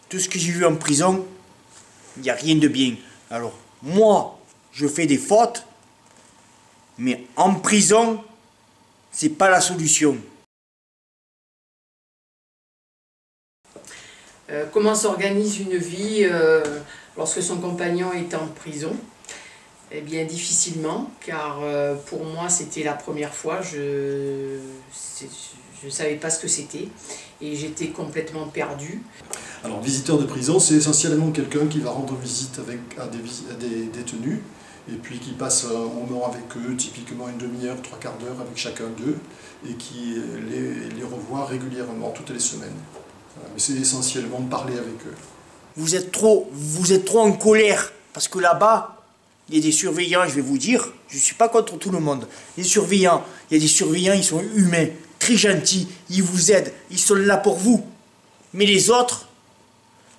tout ce que j'ai vu en prison, il n'y a rien de bien. Alors, moi, je fais des fautes, mais en prison, c'est pas la solution. Comment s'organise une vie lorsque son compagnon est en prison? Eh bien, difficilement, car pour moi, c'était la première fois. Je ne savais pas ce que c'était et j'étais complètement perdue. Alors, visiteur de prison, c'est essentiellement quelqu'un qui va rendre visite à des détenus et puis qui passe un moment avec eux, typiquement une demi-heure, 3/4 d'heure avec chacun d'eux et qui les revoit régulièrement, toutes les semaines. Mais c'est essentiellement de parler avec eux. Vous êtes trop en colère, parce que là-bas, il y a des surveillants, je vais vous dire, je ne suis pas contre tout le monde. Les surveillants, il y a des surveillants, ils sont humains, très gentils, ils vous aident, ils sont là pour vous. Mais les autres,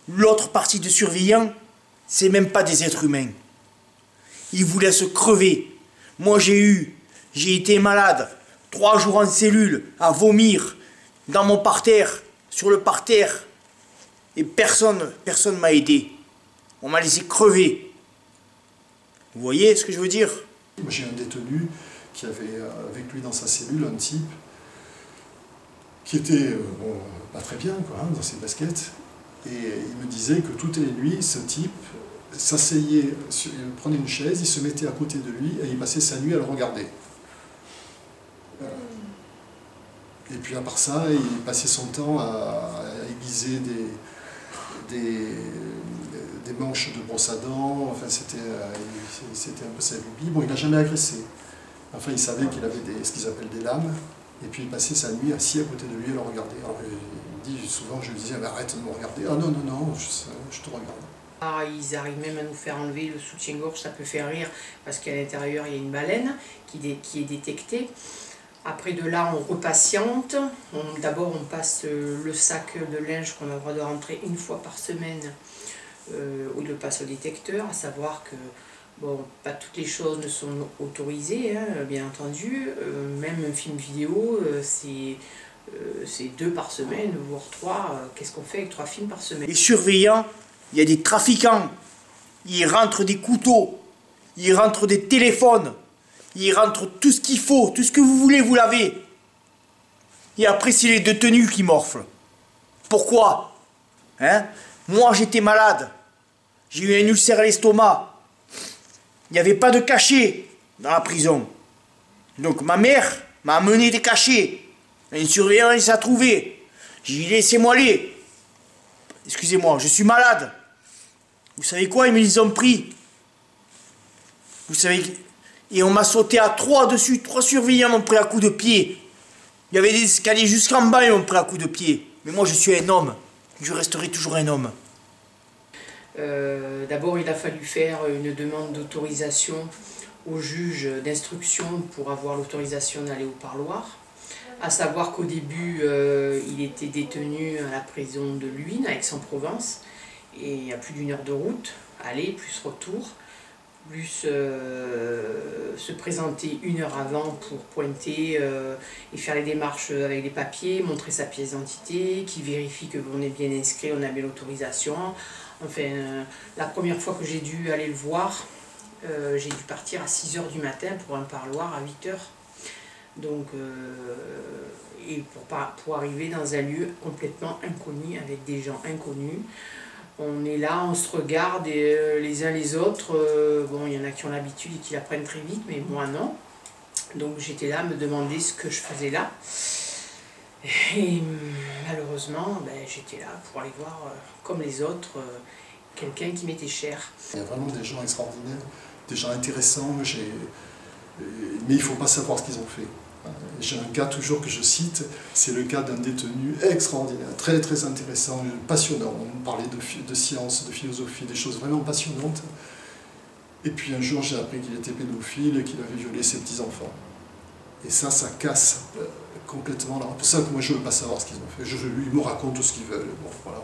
l'autre partie de surveillants, c'est même pas des êtres humains. Ils vous laissent crever. Moi j'ai été malade, 3 jours en cellule, à vomir, dans mon parterre, sur le parterre, et personne m'a aidé. On m'a laissé crever. Vous voyez ce que je veux dire? J'ai un détenu qui avait avec lui dans sa cellule un type qui était pas très bien quoi, dans ses baskets. Et il me disait que toutes les nuits, ce type s'asseyait, il prenait une chaise, il se mettait à côté de lui et il passait sa nuit à le regarder. Et puis à part ça, il passait son temps à aiguiser des manches de brosse à dents, enfin c'était un peu sa lubie. Bon, il n'a jamais agressé. Enfin, il savait qu'il avait ce qu'ils appellent des lames, et puis il passait sa nuit assis à côté de lui à le regarder. Alors il dit souvent, je lui disais, ah, arrête de me regarder. Ah non, non, non, je te regarde. Ah, ils arrivent même à nous faire enlever le soutien-gorge, ça peut faire rire, parce qu'à l'intérieur il y a une baleine qui est détectée. Après de là, on repatiente. D'abord, on passe le sac de linge qu'on a le droit de rentrer une fois par semaine, où il le passe au détecteur, à savoir que bon, pas toutes les choses ne sont autorisées, hein, bien entendu. Même un film vidéo, c'est 2 par semaine, voire 3. Qu'est-ce qu'on fait avec 3 films par semaine? Les surveillants, il y a des trafiquants. Ils rentrent des couteaux, ils rentrent des téléphones. Il rentre tout ce qu'il faut, tout ce que vous voulez, vous l'avez. Et après, c'est les détenus qui morflent. Pourquoi? Hein? Moi, j'étais malade. J'ai eu un ulcère à l'estomac. Il n'y avait pas de cachet dans la prison. Donc ma mère m'a amené des cachets. Un surveillant, il s'est trouvé. J'ai dit, laissez-moi aller. Excusez-moi, je suis malade. Vous savez quoi? Ils me les ont pris. Vous savez... Et on m'a sauté à 3 dessus, 3 surveillants m'ont pris à coups de pied. Il y avait des escaliers jusqu'en bas, ils m'ont pris à coups de pied. Mais moi je suis un homme, je resterai toujours un homme. D'abord il a fallu faire une demande d'autorisation au juge d'instruction pour avoir l'autorisation d'aller au parloir. À savoir qu'au début il était détenu à la prison de Luynes, à Aix-en-Provence. Et il y a plus d'1 heure de route, aller plus retour. Plus se présenter 1 heure avant pour pointer et faire les démarches avec les papiers, montrer sa pièce d'identité, qui vérifie que l'on est bien inscrit, on a bien l'autorisation. Enfin, la première fois que j'ai dû aller le voir, j'ai dû partir à 6 h du matin pour un parloir à 8 h. Donc, et pour arriver dans un lieu complètement inconnu, avec des gens inconnus. On est là, on se regarde et, les uns les autres. Bon, il y en a qui ont l'habitude et qui l'apprennent très vite, mais moi non. Donc j'étais là à me demander ce que je faisais là. Et malheureusement, ben, j'étais là pour aller voir, comme les autres, quelqu'un qui m'était cher. Il y a vraiment des gens extraordinaires, des gens intéressants, mais il ne faut pas savoir ce qu'ils ont fait. J'ai un cas toujours que je cite, c'est le cas d'un détenu extraordinaire, très très intéressant, passionnant. On parlait de science, de philosophie, des choses vraiment passionnantes. Et puis un jour j'ai appris qu'il était pédophile et qu'il avait violé ses petits-enfants. Et ça casse complètement. C'est pour ça que moi je ne veux pas savoir ce qu'ils ont fait. Ils me racontent ce qu'ils veulent. Bon, voilà.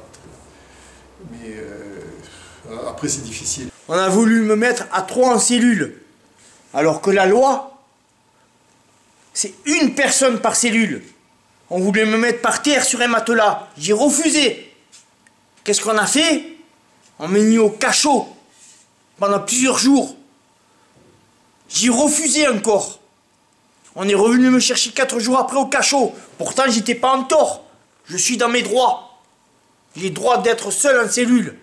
Mais après c'est difficile. On a voulu me mettre à 3 en cellule, alors que la loi, c'est 1 personne par cellule. On voulait me mettre par terre sur un matelas. J'ai refusé. Qu'est-ce qu'on a fait? On m'a mis au cachot pendant plusieurs jours. J'ai refusé encore. On est revenu me chercher 4 jours après au cachot. Pourtant, j'étais pas en tort. Je suis dans mes droits. J'ai le droit d'être seul en cellule.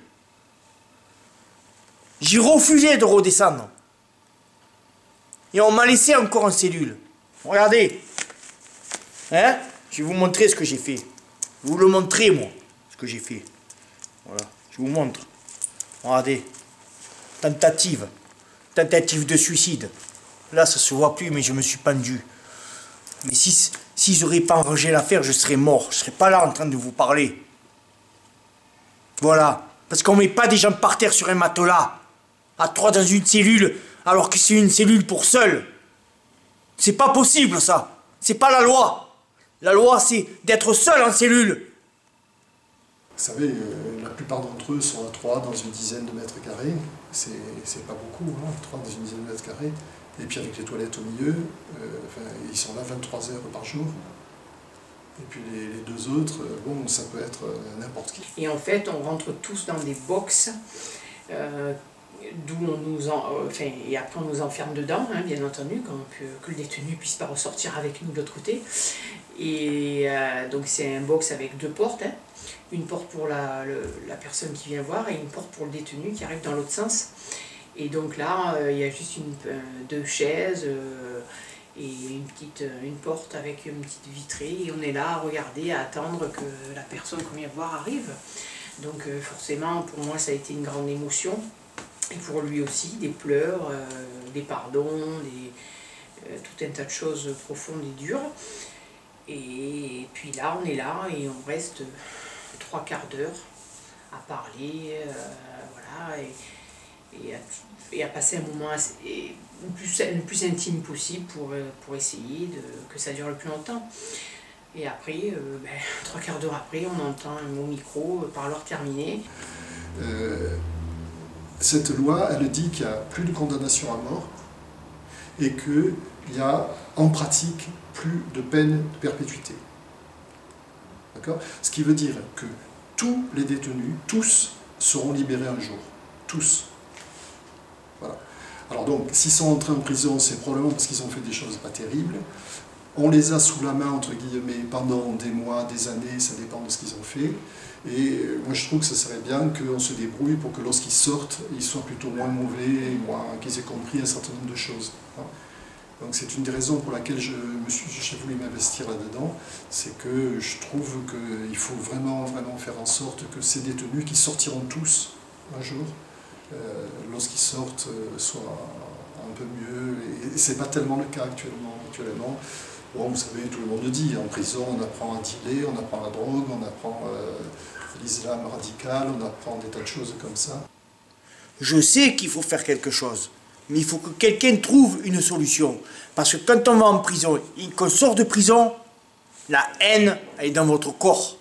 J'ai refusé de redescendre. Et on m'a laissé encore en cellule. Regardez. Hein? Je vais vous montrer ce que j'ai fait. Je vais vous le montrer, moi, ce que j'ai fait. Voilà, je vous montre. Regardez. Tentative. Tentative de suicide. Là, ça se voit plus, mais je me suis pendu. Mais si j'aurais pas arrangé l'affaire, je serais mort. Je serais pas là en train de vous parler. Voilà. Parce qu'on met pas des gens par terre sur un matelas. À 3 dans une cellule, alors que c'est une cellule pour seul. C'est pas possible, ça. C'est pas la loi. La loi, c'est d'être seul en cellule. Vous savez, la plupart d'entre eux sont à 3 dans une dizaine de mètres carrés. C'est pas beaucoup, hein, 3 dans une dizaine de mètres carrés. Et puis avec les toilettes au milieu, ils sont là 23 heures par jour. Et puis les 2 autres, bon, ça peut être n'importe qui. Et en fait, on rentre tous dans des boxes, d'où on nous et après on nous enferme dedans, hein, bien entendu, que le détenu ne puisse pas ressortir avec nous de l'autre côté. Et donc c'est un box avec 2 portes, hein. Une porte pour la personne qui vient voir et une porte pour le détenu qui arrive dans l'autre sens. Et donc là, il y a juste 2 chaises et une porte avec une petite vitrée. Et on est là à regarder, à attendre que la personne qu'on vient voir arrive. Donc forcément, pour moi, ça a été une grande émotion. Et pour lui aussi, des pleurs, des pardons, tout un tas de choses profondes et dures. Et puis là, on est là et on reste 3 quarts d'heure à parler, voilà, et à passer un moment le plus intime possible pour essayer que ça dure le plus longtemps. Et après, 3 quarts d'heure après, on entend au micro, parloir terminé. Cette loi, elle dit qu'il n'y a plus de condamnation à mort et qu'il y a en pratique plus de peine de perpétuité. D'accord ? Ce qui veut dire que tous les détenus, tous, seront libérés un jour. Tous. Voilà. Alors donc, s'ils sont entrés en prison, c'est probablement parce qu'ils ont fait des choses pas terribles. On les a sous la main, entre guillemets, pendant des mois, des années, ça dépend de ce qu'ils ont fait. Et moi je trouve que ce serait bien qu'on se débrouille pour que lorsqu'ils sortent, ils soient plutôt moins mauvais, qu'ils aient compris un certain nombre de choses. Donc c'est une des raisons pour laquelle j'ai voulu m'investir là-dedans, c'est que je trouve qu'il faut vraiment faire en sorte que ces détenus qui sortiront tous un jour, lorsqu'ils sortent, soient un peu mieux. Et c'est pas tellement le cas actuellement. Bon, vous savez, tout le monde le dit, en prison on apprend à dealer, on apprend la drogue, on apprend l'islam radical, on apprend des tas de choses comme ça. Je sais qu'il faut faire quelque chose, mais il faut que quelqu'un trouve une solution. Parce que quand on va en prison et qu'on sort de prison, la haine, elle est dans votre corps.